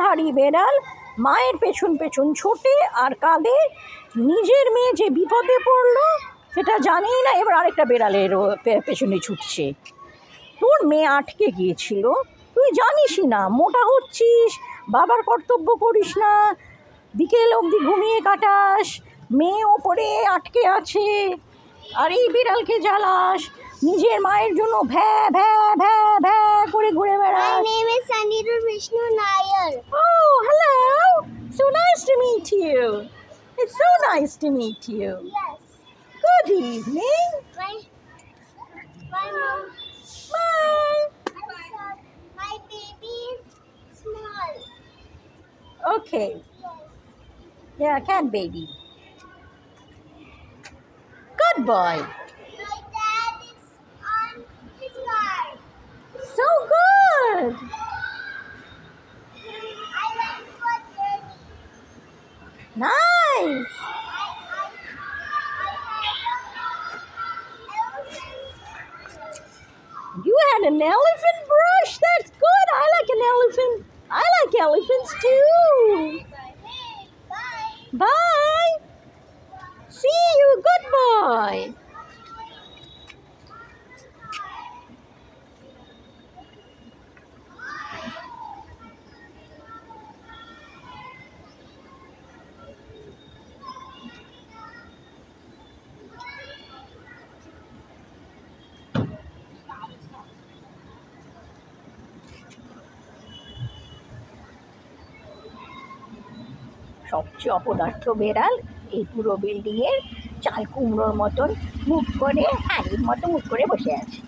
ধাড়ি বেড়াল মায়ের পেছন পেছন ছোটে আর কাঁদে, নিজের মেয়ে যে বিপদে পড়লো সেটা জানেই না, এবার আরেকটা বেড়ালের পেছনে ছুটছে। তোর মেয়ে আটকে গিয়েছিল, তুই জানিসই না, মোটা হচ্ছিস, বাবার কর্তব্য করিস না, বিকেল অবধি ঘুমিয়ে কাটাস, মেয়ে ওপরে আটকে আছে, আর এই বিড়ালকে জ্বালাস, নিজের মায়ের জন্য ভ্যা ভ্যা ভ্যা ভ্যা করে ঘুরে বেড়াস। My name is Sanidhar Vishnu Nair. Oh, hello. So nice to meet you. It's so nice to meet you. Yes. Good evening. My mom. Bye. My baby is small. Okay. Yes. Yeah, cat baby. Good boy. My dad is on his car. So good. I went for a journey. Nice. You had an elephant brush? That's good. I like an elephant. I like elephants too. Bye. Bye. See you. Good boy. সবচেয়ে অপদার্থ বেড়াল এই পুরো বিল্ডিংয়ের চাল কুমড়োর মতন মুখ করে, হ্যারির মতো মুখ করে বসে আছে।